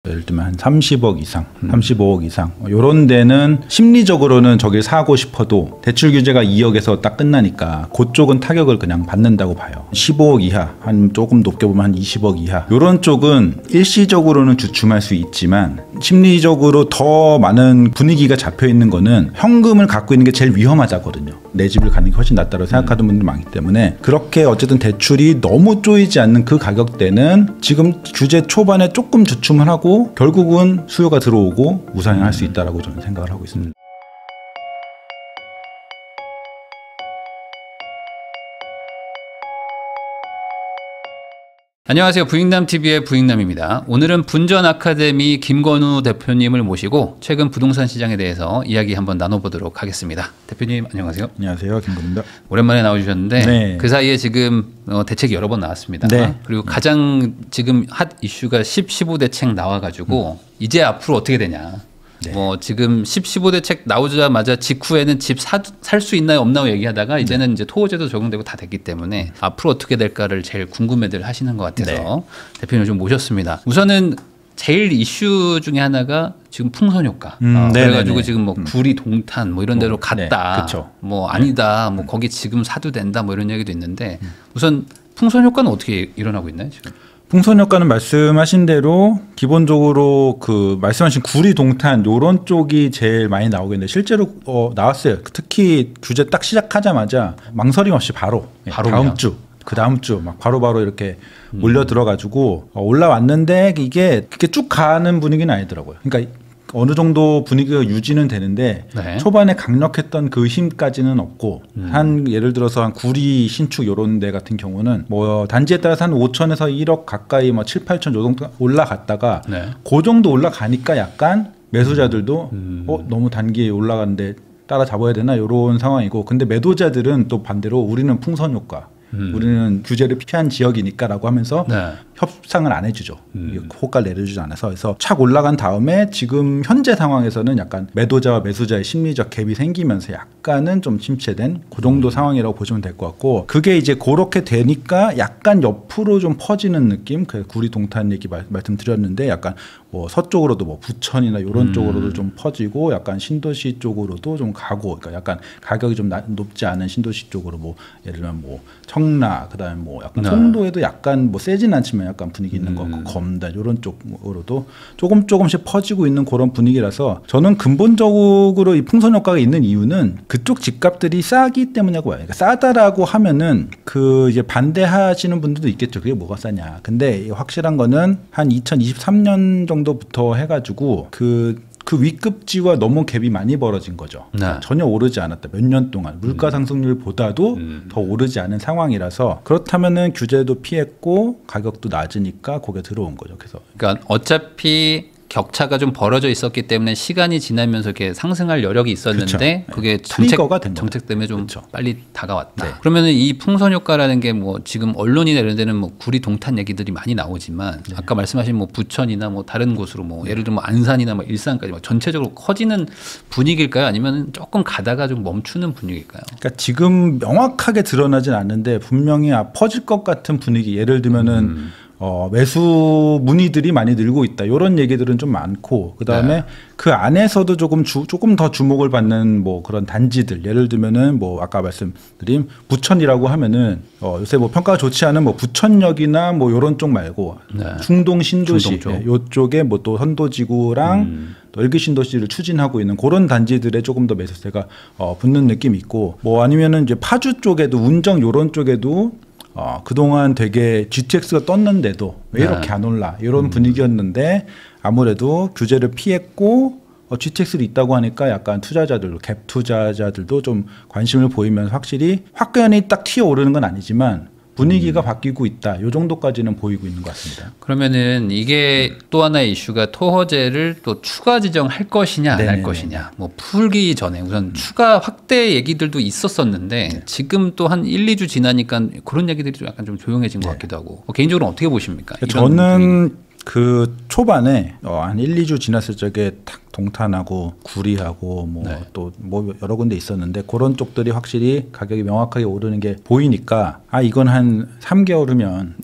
예를 들면 한 30억 이상, 35억 이상 이런 데는 심리적으로는 저길 사고 싶어도 대출 규제가 2억에서 딱 끝나니까 그쪽은 타격을 그냥 받는다고 봐요. 15억 이하, 한 조금 높게 보면 한 20억 이하 이런 쪽은 일시적으로는 주춤할 수 있지만 심리적으로 더 많은 분위기가 잡혀 있는 거는 현금을 갖고 있는 게 제일 위험하자거든요. 내 집을 가는 게 훨씬 낫다고 생각하는 분들 많기 때문에 그렇게 어쨌든 대출이 너무 쪼이지 않는 그 가격대는 지금 규제 초반에 조금 주춤을 하고 결국은 수요가 들어오고 우상향할 수 있다라고 저는 생각을 하고 있습니다. 안녕하세요. 부익남TV의 부익남입니다. 오늘은 분전 아카데미 김건우 대표님을 모시고 최근 부동산 시장에 대해서 이야기 한번 나눠보도록 하겠습니다. 대표님 안녕하세요. 안녕하세요. 김건우입니다. 오랜만에 나오셨는데 네. 그 사이에 지금 대책이 여러 번 나왔습니다. 네. 그리고 가장 지금 핫 이슈가 10, 15대 책 나와가지고 이제 앞으로 어떻게 되냐. 네. 뭐 지금 10, 15대 책 나오자마자 직후에는 집 살 수 있나요 없나요 얘기하다가 이제는 이제 토호제도 적용되고 다 됐기 때문에 앞으로 어떻게 될까를 제일 궁금해들 하시는 것 같아서 네. 대표님 좀 모셨습니다. 우선은 제일 이슈 중에 하나가 지금 풍선 효과. 그래가지고 지금 뭐 구리 동탄 뭐 이런 데로 갔다. 네. 뭐 아니다. 뭐 거기 지금 사도 된다. 뭐 이런 얘기도 있는데 우선 풍선 효과는 어떻게 일어나고 있나요 지금? 풍선 효과는 말씀하신 대로 기본적으로 그 말씀하신 구리 동탄 요런 쪽이 제일 많이 나오겠는데 실제로 나왔어요. 특히 규제 딱 시작하자마자 망설임 없이 바로 다음 주 그 다음 주 막 바로바로 이렇게 몰려 들어가지고 올라왔는데 이게 그렇게 쭉 가는 분위기는 아니더라고요. 그러니까 어느 정도 분위기가 유지는 되는데 네. 초반에 강력했던 그 힘까지는 없고 한 예를 들어서 한 구리 신축 요런 데 같은 경우는 뭐 단지에 따라서 한 5천에서 1억 가까이 뭐 7, 8천 요 정도 올라갔다가 네. 그 정도 올라가니까 약간 매수자들도 너무 단기에 올라가는데 따라잡아야 되나 요런 상황이고 근데 매도자들은 또 반대로 우리는 풍선 효과 우리는 규제를 피한 지역이니까라고 하면서 네. 협상을 안 해주죠. 호가를 내려주지 않아서 그래서 착 올라간 다음에 지금 현재 상황에서는 약간 매도자와 매수자의 심리적 갭이 생기면서 약간은 좀 침체된 그 정도 상황이라고 보시면 될 것 같고 그게 이제 그렇게 되니까 약간 옆으로 좀 퍼지는 느낌. 그 구리 동탄 얘기 말씀드렸는데 약간 뭐 서쪽으로도 뭐 부천이나 이런 쪽으로도 좀 퍼지고 약간 신도시 쪽으로도 좀 가고 그러니까 약간 가격이 좀 높지 않은 신도시 쪽으로 뭐 예를 들면 뭐 청라 그다음에 뭐 약간 송도에도 약간 뭐 세진 않지만 약간 분위기 있는 거 같고 검단 이런 쪽으로도 조금씩 퍼지고 있는 그런 분위기라서 저는 근본적으로 이 풍선 효과가 있는 이유는 그쪽 집값들이 싸기 때문이라고 봐요. 그러니까 싸다라고 하면은 그 이제 반대하시는 분들도 있겠죠. 그게 뭐가 싸냐. 근데 확실한 거는 한 2023년 정도부터 해가지고 그 위급지와 너무 갭이 많이 벌어진 거죠. 네. 전혀 오르지 않았다. 몇 년 동안 물가 상승률보다도 더 오르지 않은 상황이라서 그렇다면은 규제도 피했고 가격도 낮으니까 거기에 들어온 거죠. 그러니까 어차피 격차가 좀 벌어져 있었기 때문에 시간이 지나면서 이렇게 상승할 여력이 있었는데 그렇죠. 그게 정책 때문에 좀 그렇죠. 빨리 다가왔다. 네. 그러면은 이 풍선 효과라는 게 뭐 지금 언론이나 이런 데는 뭐 구리 동탄 얘기들이 많이 나오지만 네. 아까 말씀하신 뭐 부천이나 뭐 다른 곳으로 뭐 예를 들면 뭐 안산이나 뭐 일산까지 뭐 전체적으로 커지는 분위기일까요? 아니면 조금 가다가 좀 멈추는 분위기일까요? 그러니까 지금 명확하게 드러나진 않는데 분명히 퍼질 것 같은 분위기. 예를 들면은 매수 문의들이 많이 늘고 있다. 이런 얘기들은 좀 많고 그다음에 네. 그 안에서도 조금 더 주목을 받는 뭐 그런 단지들. 예를 들면은 뭐 아까 말씀드린 부천이라고 하면은 요새 뭐 평가가 좋지 않은 뭐 부천역이나 뭐 이런 쪽 말고 네. 중동 신도시 중동 쪽. 요쪽에 뭐 또 선도지구랑 또 일기 신도시를 추진하고 있는 그런 단지들에 조금 더 매수세가 붙는 느낌이 있고 뭐 아니면은 이제 파주 쪽에도 운정 요런 쪽에도 그동안 되게 GTX가 떴는데도 왜 이렇게 안 올라 이런 분위기였는데 아무래도 규제를 피했고 GTX도 있다고 하니까 약간 투자자들 갭 투자자들도 좀 관심을 보이면서 확실히 확연히 딱 튀어오르는 건 아니지만 분위기가 바뀌고 있다. 이 정도까지는 보이고 있는 것 같습니다. 그러면은 이게 또 하나의 이슈가 토호제를 또 추가 지정할 것이냐 안 할 것이냐. 뭐 풀기 전에 우선 추가 확대 얘기들도 있었었는데 지금 또 한 1, 2주 지나니까 그런 얘기들이 좀 약간 좀 조용해진 것 같기도 하고. 개인적으로 어떻게 보십니까? 저는 그 초반에 한 1, 2주 지났을 적에 딱 동탄하고 구리하고 뭐 또 뭐 여러 군데 있었는데 그런 쪽들이 확실히 가격이 명확하게 오르는 게 보이니까 이건 한 3개월 후면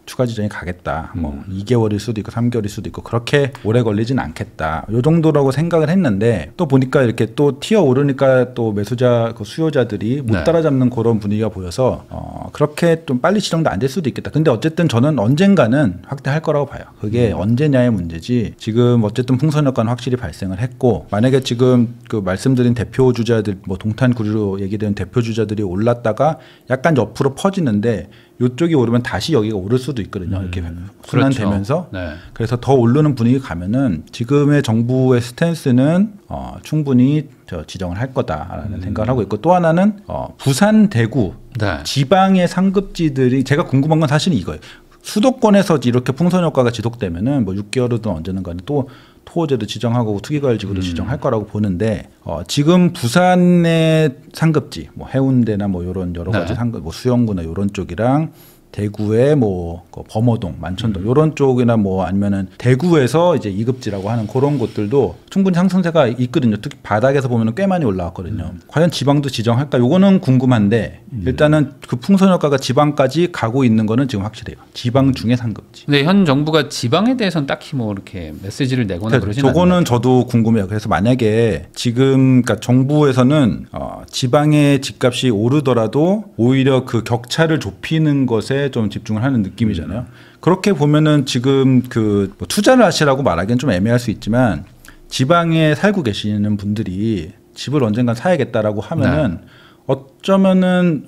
추가 지정이 가겠다. 뭐 2개월일 수도 있고 3개월일 수도 있고 그렇게 오래 걸리진 않겠다. 요 정도라고 생각을 했는데 또 보니까 이렇게 또 튀어 오르니까 또 매수자 그 수요자들이 못 따라잡는 그런 분위기가 보여서 그렇게 좀 빨리 지정도 안 될 수도 있겠다. 근데 어쨌든 저는 언젠가는 확대할 거라고 봐요. 그게 언제냐의 문제지. 지금 어쨌든 풍선 효과는 확실히 발생을 했고 만약에 지금 그 말씀드린 대표 주자들 뭐 동탄 구리로 얘기되는 대표 주자들이 올랐다가 약간 옆으로 퍼지는데 이쪽이 오르면 다시 여기가 오를 수도 있거든요. 이렇게 순환되면서. 그렇죠. 네. 그래서 더 오르는 분위기 가면은 지금의 정부의 스탠스는 충분히 지정을 할 거다라는 생각을 하고 있고 또 하나는 부산, 대구 네. 지방의 상급지들이 제가 궁금한 건 사실은 이거예요. 수도권에서 이렇게 풍선 효과가 지속되면은 뭐 6개월이든 언제는 간에 또 토호제도 지정하고 투기과열지구도 지정할 거라고 보는데 지금 부산의 상급지 뭐 해운대나 뭐 이런 여러 가지 상급 뭐 수영구나 이런 쪽이랑 대구의 뭐 범어동, 만천동 이런 쪽이나 뭐 아니면은 대구에서 이제 2급지라고 하는 그런 곳들도 충분히 상승세가 있거든요. 특히 바닥에서 보면은 꽤 많이 올라왔거든요. 과연 지방도 지정할까? 요거는 궁금한데 일단은 그 풍선 효과가 지방까지 가고 있는 거는 지금 확실해요. 지방 중에 상급지. 근데 현 정부가 지방에 대해서는 딱히 뭐 이렇게 메시지를 내거나 그러진 않는 저거는 저도 궁금해요. 그래서 만약에 지금 그러니까 정부에서는 지방의 집값이 오르더라도 오히려 그 격차를 좁히는 것에 좀 집중을 하는 느낌이잖아요. 그렇게 보면은 지금 그 뭐 투자를 하시라고 말하기는 좀 애매할 수 있지만 지방에 살고 계시는 분들이 집을 언젠간 사야겠다라고 하면은 어쩌면은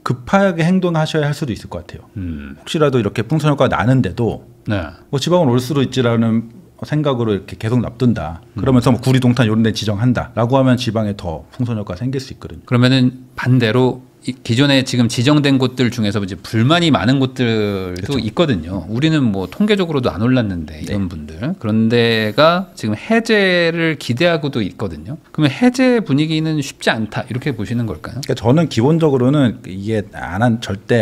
급하게 행동하셔야 할 수도 있을 것 같아요. 혹시라도 이렇게 풍선 효과가 나는데도 뭐 지방은 올 수도 있지라는 생각으로 이렇게 계속 놔둔다. 그러면서 뭐 구리, 동탄 이런 데 지정한다라고 하면 지방에 더 풍선 효과가 생길 수 있거든요. 그러면은 반대로 기존에 지금 지정된 곳들 중에서 이제 불만이 많은 곳들도 그렇죠. 있거든요. 우리는 뭐 통계적으로도 안 올랐는데 이런 분들 그런 데가 지금 해제를 기대하고도 있거든요. 그러면 해제 분위기는 쉽지 않다 이렇게 보시는 걸까요? 그러니까 저는 기본적으로는 이게 절대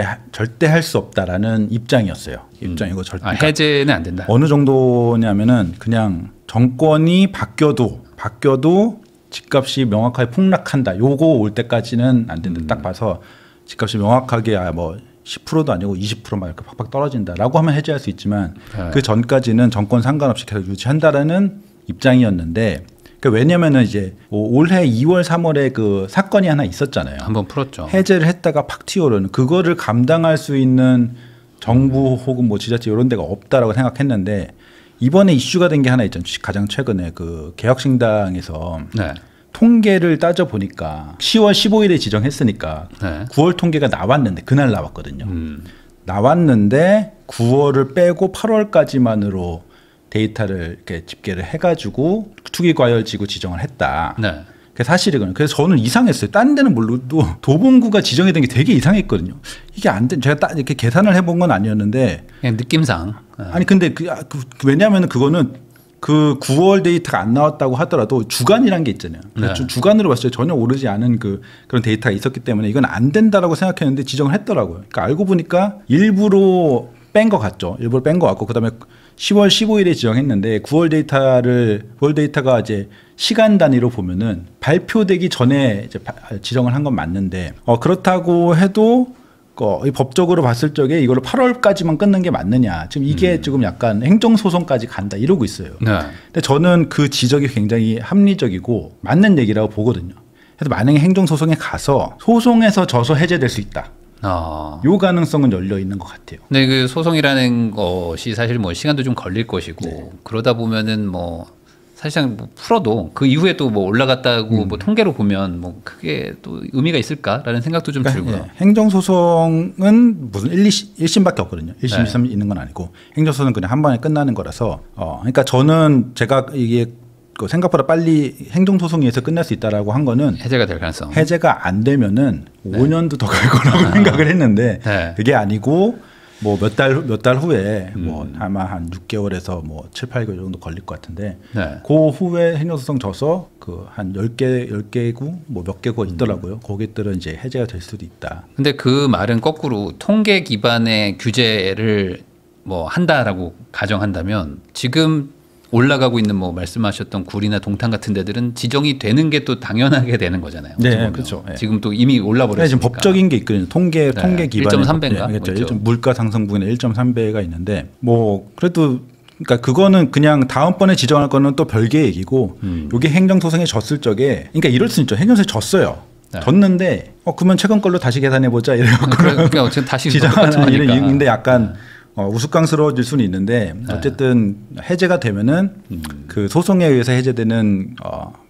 할 수 없다라는 입장이었어요. 입장이고 절대 해제는 안 된다. 어느 정도냐면은 그냥 정권이 바뀌어도 집값이 명확하게 폭락한다. 요거 올 때까지는 안 된다. 딱 봐서 집값이 명확하게 뭐 10%도 아니고 20%막 이렇게 팍팍 떨어진다라고 하면 해제할 수 있지만 그 전까지는 정권 상관없이 계속 유지한다라는 입장이었는데 그러니까 왜냐면은 이제 올해 2월 3월에 그 사건이 하나 있었잖아요. 한번 풀었죠. 해제를 했다가 팍 튀어오르는 그거를 감당할 수 있는 정부 혹은 뭐 지자체 이런 데가 없다라고 생각했는데 이번에 이슈가 된 게 하나 있잖아요. 가장 최근에 그 개혁신당에서 통계를 따져 보니까 10월 15일에 지정했으니까 9월 통계가 나왔는데 그날 나왔거든요. 나왔는데 9월을 빼고 8월까지만으로 데이터를 이렇게 집계를 해가지고 투기과열지구 지정을 했다. 그게 사실이거든요. 그래서 저는 이상했어요. 딴 데는 몰라도 도봉구가 지정이 된 게 되게 이상했거든요. 이게 안 된, 제가 딱 이렇게 계산을 해본 건 아니었는데. 그냥 느낌상. 아니, 근데 왜냐하면 그거는 그 9월 데이터가 안 나왔다고 하더라도 주간이란 게 있잖아요. 주간으로 봤을 때 전혀 오르지 않은 그런 데이터가 있었기 때문에 이건 안 된다라고 생각했는데 지정을 했더라고요. 그러니까 알고 보니까 일부러 뺀 것 같죠. 일부러 뺀 것 같고, 그 다음에 10월 15일에 지정했는데 9월 데이터가 이제 시간 단위로 보면은 발표되기 전에 이제 지정을 한 건 맞는데 그렇다고 해도 이 법적으로 봤을 적에 이거를 8월까지만 끊는 게 맞느냐. 지금 이게 지금 약간 행정소송까지 간다 이러고 있어요. 근데 저는 그 지적이 굉장히 합리적이고 맞는 얘기라고 보거든요. 그래서 만약에 행정소송에 가서 소송에서 져서 해제될 수 있다. 요 가능성은 열려 있는 것 같아요. 근데 그 소송이라는 것이 사실 뭐 시간도 좀 걸릴 것이고 그러다 보면은 뭐 사실상 뭐 풀어도 그 이후에 또 뭐 올라갔다고 뭐 통계로 보면 뭐 크게 또 의미가 있을까라는 생각도 좀 들고요. 행정소송은 무슨 1심밖에 없거든요. 1심, 2심 있는 건 아니고 행정소송은 그냥 한 번에 끝나는 거라서 그러니까 저는 제가 이게 생각보다 빨리 행정소송에서 끝날 수 있다라고 한 거는 해제가 될 가능성. 해제가 안 되면은 5년도 더 갈 거라고 생각을 했는데 그게 아니고 뭐 몇 달 후에 뭐 아마 한 6개월에서 뭐 7, 8개월 정도 걸릴 것 같은데 그 후에 행정소송 져서 그 한 10개국 뭐 몇 개국 있더라고요. 거기들은 이제 해제가 될 수도 있다. 근데 그 말은 거꾸로 통계 기반의 규제를 뭐 한다라고 가정한다면 지금 올라가고 있는 뭐 말씀하셨던 구리나 동탄 같은 데들은 지정이 되는 게 또 당연하게 되는 거잖아요. 네, 그렇죠. 네. 지금 또 이미 올라버렸으니까. 네, 지금 법적인 게 있거든요. 통계 기반의 1.3배인가? 네, 그렇죠. 물가 상승 부분에 1.3배가 있는데 뭐 그래도 그러니까 그거는 그냥 다음번에 지정할 거는 또 별개의 얘기고 이게 행정소송에 졌을 적에 그러니까 이럴 수 있죠. 행정소송에 졌어요. 네. 졌는데 그러면 최근 걸로 다시 계산해 보자 이래갖고 그러니까 어쨌든 다시 지정하는 이런 얘기인데 약간 우스꽝스러워질 수는 있는데 어쨌든 해제가 되면은 그 소송에 의해서 해제되는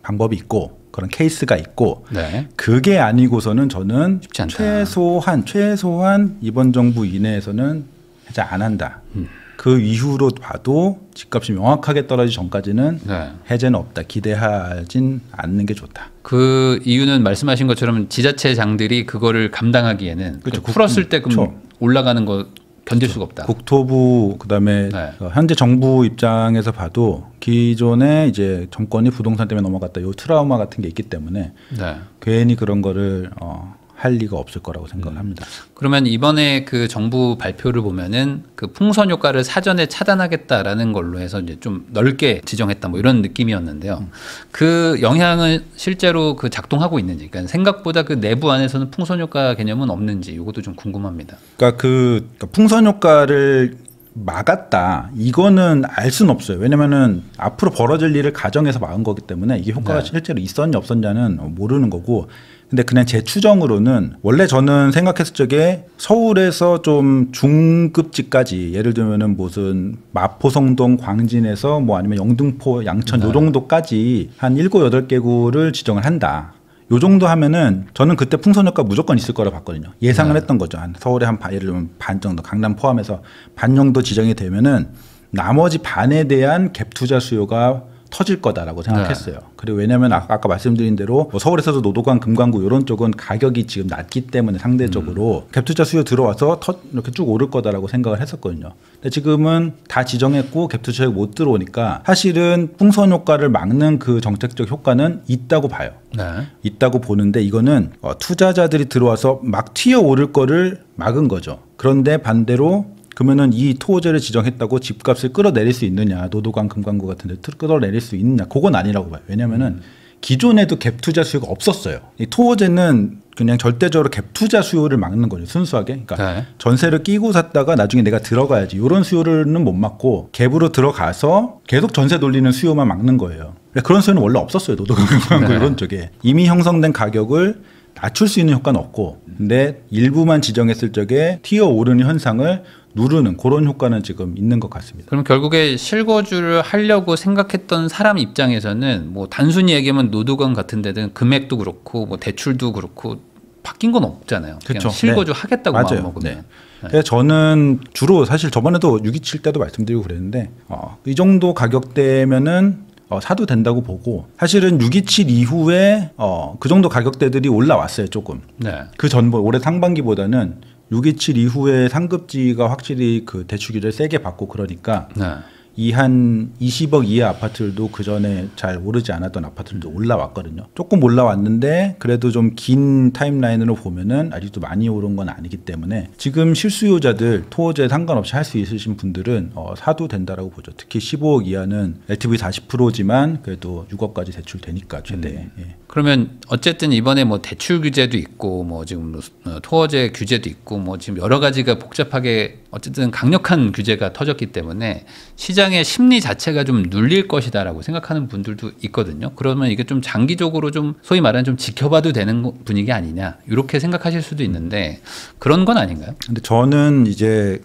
방법이 있고 그런 케이스가 있고 네. 그게 아니고서는 저는 최소한 이번 정부 이내에서는 해제 안 한다. 그 이후로 봐도 집값이 명확하게 떨어지기 전까지는 네. 해제는 없다. 기대하진 않는 게 좋다. 그 이유는 말씀하신 것처럼 지자체장들이 그거를 감당하기에는 그렇죠. 풀었을 때 그럼 그렇죠. 올라가는 거 견딜 수가 없다. 국토부 그다음에 네. 현재 정부 입장에서 봐도 기존에 이제 정권이 부동산 때문에 넘어갔다. 요 트라우마 같은 게 있기 때문에 네. 괜히 그런 거를 할 리가 없을 거라고 생각을 합니다. 그러면 이번에 그 정부 발표를 보면은 그 풍선 효과를 사전에 차단하겠다라는 걸로 해서 이제 좀 넓게 지정했다 뭐 이런 느낌이었는데요. 그 영향은 실제로 그 작동하고 있는지, 그러니까 생각보다 그 내부 안에서는 풍선 효과 개념은 없는지 이것도 좀 궁금합니다. 그러니까 풍선 효과를 막았다. 이거는 알 수는 없어요. 왜냐면은 앞으로 벌어질 일을 가정해서 막은 거기 때문에 이게 효과가 네. 실제로 있었냐 없었냐는 모르는 거고. 근데 그냥 제 추정으로는 원래 저는 생각했을 적에 서울에서 좀 중급지까지 예를 들면은 무슨 마포성동 광진에서 뭐 아니면 영등포 양천 요 정도까지 한 7, 8개구를 지정을 한다. 요 정도 하면은 저는 그때 풍선 효과 무조건 있을 거라 봤거든요. 예상을 했던 거죠. 한 서울에 예를 들면 반 정도, 강남 포함해서 반 정도 지정이 되면은 나머지 반에 대한 갭 투자 수요가 터질 거다라고 생각했어요. 네. 그리고 왜냐하면 아까 말씀드린 대로 뭐 서울에서도 노도관, 금관구 이런 쪽은 가격이 지금 낮기 때문에 상대적으로 갭 투자 수요 들어와서 이렇게 쭉 오를 거다라고 생각을 했었거든요. 근데 지금은 다 지정했고 갭 투자가 못 들어오니까 사실은 풍선 효과를 막는 그 정책적 효과는 있다고 봐요. 네. 있다고 보는데 이거는 투자자들이 들어와서 막 튀어 오를 거를 막은 거죠. 그런데 반대로 그러면은 이 토호제를 지정했다고 집값을 끌어내릴 수 있느냐, 노도관, 금관구 같은 데 끌어내릴 수 있느냐, 그건 아니라고 봐요. 왜냐면은 기존에도 갭 투자 수요가 없었어요. 이 토호제는 그냥 절대적으로 갭 투자 수요를 막는 거죠, 순수하게. 그러니까 네. 전세를 끼고 샀다가 나중에 내가 들어가야지 이런 수요는 못 막고 갭으로 들어가서 계속 전세 돌리는 수요만 막는 거예요. 그런 수요는 원래 없었어요, 노도관, 금관구 네. 이런 쪽에. 이미 형성된 가격을 낮출 수 있는 효과는 없고, 근데 일부만 지정했을 적에 튀어 오르는 현상을 누르는 그런 효과는 지금 있는 것 같습니다. 그럼 결국에 실거주를 하려고 생각했던 사람 입장에서는 뭐 단순히 얘기하면 노도관 같은 데는 금액도 그렇고 뭐 대출도 그렇고 바뀐 건 없잖아요. 그렇죠. 실거주 네. 하겠다고 맞아요. 마음먹으면. 네. 그래서 저는 주로 사실 저번에도 627 때도 말씀드리고 그랬는데 이 정도 가격대면은 사도 된다고 보고 사실은 627 이후에 그 정도 가격대들이 올라왔어요 조금. 네. 그 전보 올해 상반기보다는 627 이후에 상급지가 확실히 그 대출 규제를 세게 받고 그러니까 네. 이 한 20억 이하 아파트들도 그 전에 잘 오르지 않았던 아파트들도 올라왔거든요. 조금 올라왔는데 그래도 좀 긴 타임라인으로 보면은 아직도 많이 오른 건 아니기 때문에 지금 실수요자들 토호제 상관없이 할 수 있으신 분들은 사도 된다라고 보죠. 특히 15억 이하는 LTV 40%지만 그래도 6억까지 대출되니까 최대. 예. 그러면 어쨌든 이번에 뭐 대출 규제도 있고 뭐 지금 토호제 규제도 있고 뭐 지금 여러 가지가 복잡하게 어쨌든 강력한 규제가 터졌기 때문에 시장의 심리 자체가 좀 눌릴 것이다라고 생각하는 분들도 있거든요. 그러면 이게 좀 장기적으로 좀 소위 말하는 좀 지켜봐도 되는 분위기 아니냐 이렇게 생각하실 수도 있는데 그런 건 아닌가요? 근데 저는 이제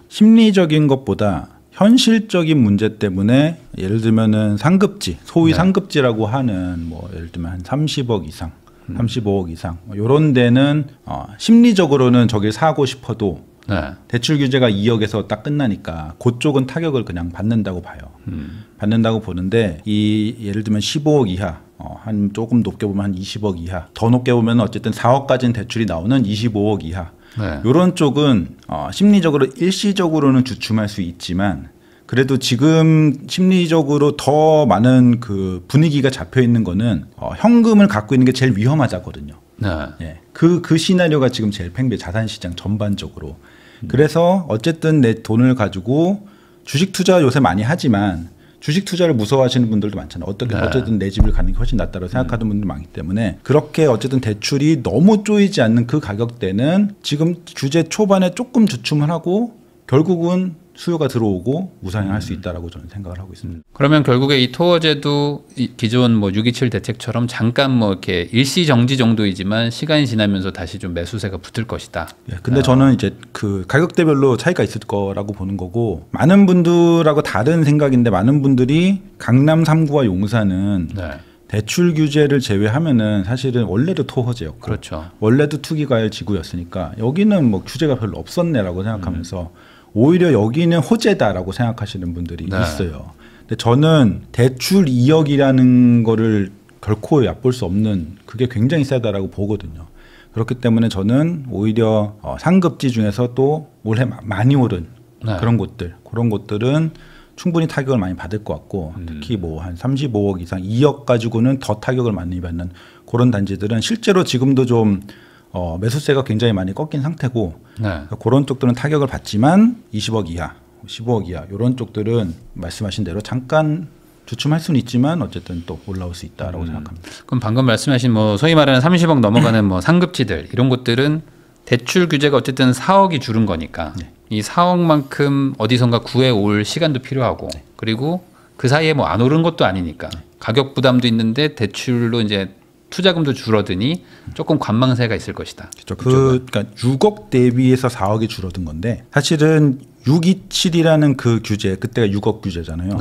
심리적인 것보다 현실적인 문제 때문에 예를 들면은 상급지, 소위 네. 상급지라고 하는 뭐 예를 들면 한 30억 이상, 35억 이상 이런 데는 심리적으로는 저길 사고 싶어도 네. 대출 규제가 2억에서 딱 끝나니까 그쪽은 타격을 그냥 받는다고 봐요. 받는다고 보는데 이 예를 들면 15억 이하, 한 조금 높게 보면 한 20억 이하, 더 높게 보면 어쨌든 4억까지는 대출이 나오는 25억 이하. 네. 이런 쪽은 심리적으로 일시적으로는 주춤할 수 있지만 그래도 지금 심리적으로 더 많은 그 분위기가 잡혀 있는 거는 현금을 갖고 있는 게 제일 위험하다거든요. 네. 예. 그 시나리오가 지금 제일 팽배 자산시장 전반적으로. 그래서 어쨌든 내 돈을 가지고 주식 투자 요새 많이 하지만 주식 투자를 무서워하시는 분들도 많잖아요. 어쨌든 내 집을 가는 게 훨씬 낫다고 생각하는 분들 많기 때문에 그렇게 어쨌든 대출이 너무 쪼이지 않는 그 가격대는 지금 규제 초반에 조금 주춤을 하고 결국은 수요가 들어오고 우상향할 수 있다라고 저는 생각을 하고 있습니다. 그러면 결국에 이 토어제도 기존 뭐 627 대책처럼 잠깐 뭐 이렇게 일시 정지 정도이지만 시간이 지나면서 다시 좀 매수세가 붙을 것이다. 예, 근데 저는 이제 그 가격대별로 차이가 있을 거라고 보는 거고 많은 분들하고 다른 생각인데 많은 분들이 강남 3구와 용산은 대출 규제를 제외하면은 사실은 원래도 토호제였고 그렇죠. 원래도 투기과열 지구였으니까 여기는 뭐 규제가 별로 없었네라고 생각하면서 오히려 여기는 호재다라고 생각하시는 분들이 있어요. 근데 저는 대출 2억이라는 거를 결코 얕볼 수 없는 그게 굉장히 세다라고 보거든요. 그렇기 때문에 저는 오히려 상급지 중에서 또 올해 많이 오른 그런 곳들은 충분히 타격을 많이 받을 것 같고 특히 뭐 한 35억 이상 2억 가지고는 더 타격을 많이 받는 그런 단지들은 실제로 지금도 좀 매수세가 굉장히 많이 꺾인 상태고 그런 쪽들은 타격을 받지만 20억 이하, 15억 이하 이런 쪽들은 말씀하신 대로 잠깐 주춤할 수는 있지만 어쨌든 또 올라올 수 있다라고 생각합니다. 그럼 방금 말씀하신 뭐 소위 말하는 30억 넘어가는 뭐 상급지들 이런 곳들은 대출 규제가 어쨌든 4억이 줄은 거니까 이 4억만큼 어디선가 구해 올 시간도 필요하고 그리고 그 사이에 뭐 안 오른 것도 아니니까 가격 부담도 있는데 대출로 이제 투자금도 줄어드니 조금 관망세가 있을 것이다. 그렇죠. 그러니까 6억 대비해서 4억이 줄어든 건데 사실은 627이라는 그 규제 그때가 6억 규제잖아요.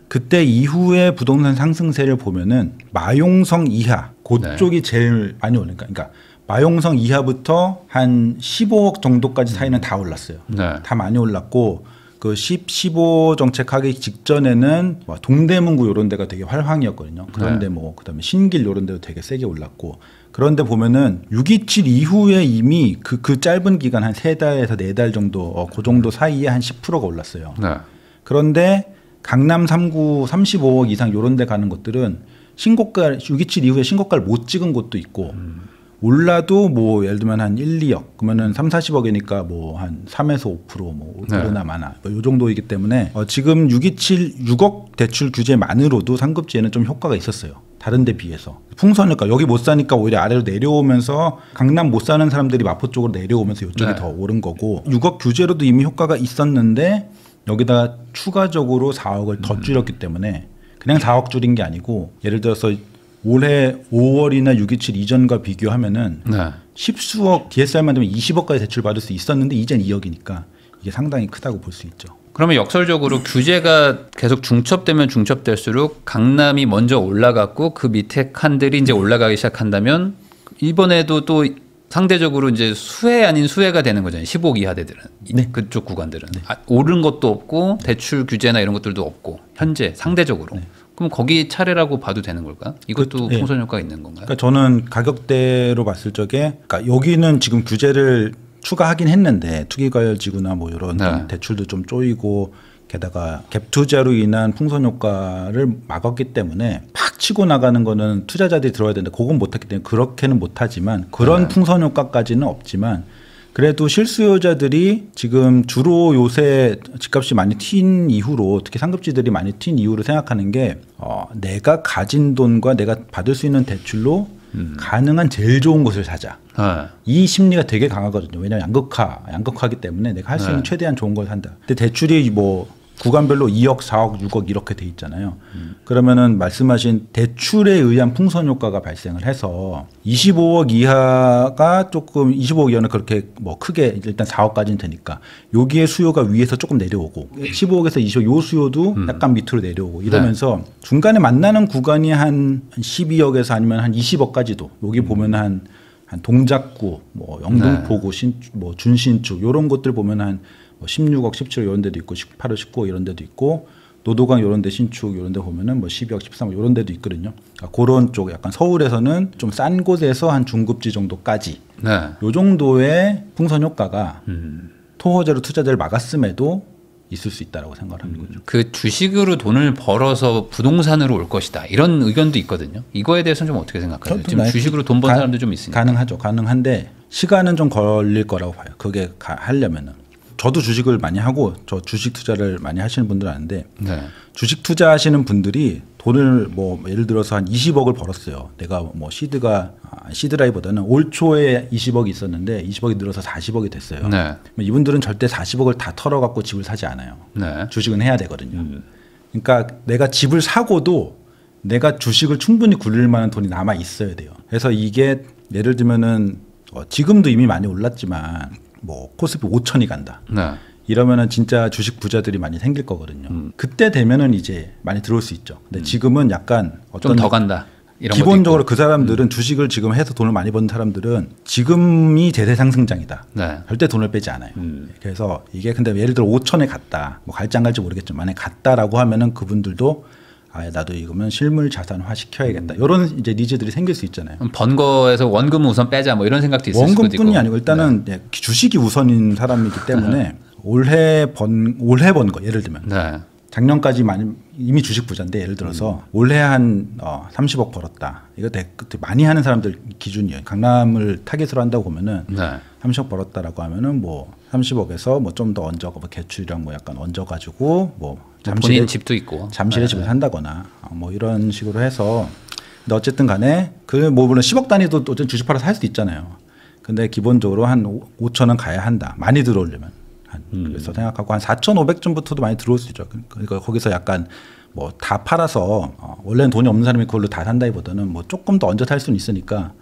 그때 이후에 부동산 상승세를 보면은 마용성 이하 그쪽이 제일 많이 오르니까 그러니까 마용성 이하부터 한 15억 정도까지 사이는 다 올랐어요. 다 많이 올랐고 그 15 정책하기 직전에는 동대문구 이런 데가 되게 활황이었거든요. 그런데 뭐 그다음에 신길 이런 데도 되게 세게 올랐고 그런데 보면은 627 이후에 이미 그 짧은 기간 한 3달에서 4달 정도 그 정도 사이에 한 10%가 올랐어요. 그런데 강남 3구 35억 이상 이런 데 가는 곳들은 신고가 627 이후에 신고가를 못 찍은 곳도 있고 올라도 뭐 예를 들면 한 1, 2억 그러면은 3, 40억이니까 뭐 한 3에서 5%뭐 오르나 마나 요 정도이기 때문에 지금 6억 대출 규제만으로도 상급지에는 좀 효과가 있었어요. 다른 데 비해서. 풍선효과 여기 못 사니까 오히려 아래로 내려오면서 강남 못 사는 사람들이 마포 쪽으로 내려오면서 이쪽이 더 오른 거고 6억 규제로도 이미 효과가 있었는데 여기다가 추가적으로 4억을 더 줄였기 때문에 그냥 4억 줄인 게 아니고 예를 들어서 올해 5월이나 627 이전과 비교하면은 10수억 DSR만 되면 20억까지 대출받을 수 있었는데 이젠 2억이니까 이게 상당히 크다고 볼 수 있죠. 그러면 역설적으로 규제가 계속 중첩되면 중첩될수록 강남이 먼저 올라갔고 그 밑에 칸들이 이제 올라가기 시작한다면 이번에도 또 상대적으로 이제 수혜 아닌 수혜가 되는 거잖아요. 15억 이하 대들은 그쪽 구간들은 오른 것도 없고 대출 규제나 이런 것들도 없고 현재 상대적으로. 그럼 거기 차례라고 봐도 되는 걸까? 이것도 풍선 효과가 있는 건가요? 그러니까 저는 가격대로 봤을 적에 그러니까 여기는 지금 규제를 추가하긴 했는데 투기과열지구나 뭐 이런 대출도 좀 쪼이고 게다가 갭 투자로 인한 풍선 효과를 막았기 때문에 팍 치고 나가는 거는 투자자들이 들어야 되는데 그건 못했기 때문에 그렇게는 못하지만 그런 풍선 효과까지는 없지만 그래도 실수요자들이 지금 주로 요새 집값이 많이 튄 이후로 특히 상급지들이 많이 튄 이후로 생각하는 게 내가 가진 돈과 내가 받을 수 있는 대출로 가능한 제일 좋은 것을 사자. 이 심리가 되게 강하거든요. 왜냐하면 양극화하기 때문에 내가 할 수 있는 최대한 좋은 걸 산다. 근데 대출이 뭐 구간별로 2억, 4억, 6억 이렇게 돼 있잖아요. 그러면은 말씀하신 대출에 의한 풍선 효과가 발생을 해서 25억 이하가 조금 25억 이하는 그렇게 뭐 크게 일단 4억까지는 되니까 여기에 수요가 위에서 조금 내려오고 15억에서 20억 요 수요도 약간 밑으로 내려오고 이러면서 중간에 만나는 구간이 한 12억에서 아니면 한 20억까지도 여기 보면 한 동작구, 뭐 영등포구, 뭐 준신축 이런 것들 보면 한 16억, 17억 이런 데도 있고 18억, 19억 이런 데도 있고 노도강 이런 데 신축 이런 데 보면은 뭐 12억, 13억 이런 데도 있거든요. 그러니까 그런 쪽 약간 서울에서는 좀 싼 곳에서 한 중급지 정도까지 요 정도의 풍선 효과가 토호제로 투자자를 막았음에도 있을 수 있다라고 생각을 하는 거죠. 그 주식으로 돈을 벌어서 부동산으로 올 것이다 이런 의견도 있거든요. 이거에 대해서는 좀 어떻게 생각하세요? 지금 주식으로 돈 번 사람도 좀 있으니까. 가능하죠. 가능한데 시간은 좀 걸릴 거라고 봐요. 그게 하려면은. 저도 주식을 많이 하고 저 주식 투자를 많이 하시는 분들 아는데 네. 주식 투자하시는 분들이 돈을 뭐 예를 들어서 한 20억을 벌었어요. 내가 뭐 시드라이보다는 올 초에 20억이 있었는데 20억이 늘어서 40억이 됐어요. 네. 이분들은 절대 40억을 다 털어갖고 집을 사지 않아요. 네. 주식은 해야 되거든요. 그러니까 내가 집을 사고도 내가 주식을 충분히 굴릴 만한 돈이 남아 있어야 돼요. 그래서 이게 예를 들면은 지금도 이미 많이 올랐지만 뭐 코스피 5천이 간다. 네. 이러면은 진짜 주식 부자들이 많이 생길 거거든요. 그때 되면은 이제 많이 들어올 수 있죠. 근데 지금은 약간 좀 더 간다. 이런 기본적으로 그 사람들은 주식을 지금 해서 돈을 많이 버는 사람들은 지금이 대세 상승장이다. 네. 절대 돈을 빼지 않아요. 그래서 이게 근데 예를 들어 5천에 갔다. 뭐 갈지 안 갈지 모르겠지만 만약에 갔다라고 하면은 그분들도 아, 나도 이거면 실물 자산화 시켜야겠다. 이런 이제 니즈들이 생길 수 있잖아요. 번 거에서 원금 우선 빼자 뭐 이런 생각도 있을 수도 있고. 원금뿐이 아니고 일단은 주식이 우선인 사람이기 때문에 올해 번 거 예를 들면 네. 작년까지 이미 주식 부자인데 예를 들어서 올해 한 30억 벌었다. 이거 그때 많이 하는 사람들 기준이에요. 강남을 타깃으로 한다고 보면은 네. 30억 벌었다라고 하면은 뭐 30억에서 뭐 좀 더 얹어가 뭐 대출이랑 뭐 약간 얹어가지고 뭐 본인 집도 있고 잠실에 집을 산다거나 뭐 이런 식으로 해서 근데 어쨌든 간에 그 뭐 물론 10억 단위도 또 주식 팔아서 살 수도 있잖아요. 근데 기본적으로 한 5천은 가야 한다. 많이 들어오려면. 그래서 생각하고 한 4,500점부터도 많이 들어올 수 있죠. 그러니까 거기서 약간 뭐 다 팔아서 원래는 돈이 없는 사람이 그걸로 다 산다기보다는 뭐 조금 더 얹어 살 수는 있으니까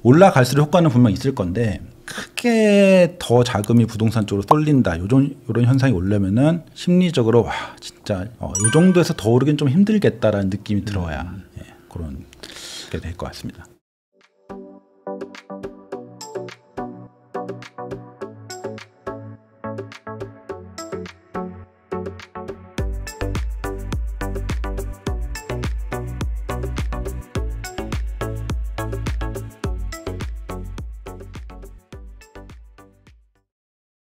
올라갈수록 효과는 분명 있을 건데 크게 더 자금이 부동산 쪽으로 쏠린다. 요런 현상이 오려면은 심리적으로 와 진짜 이 정도에서 더 오르긴 좀 힘들겠다라는 느낌이 들어야 그런 게 될 것 같습니다.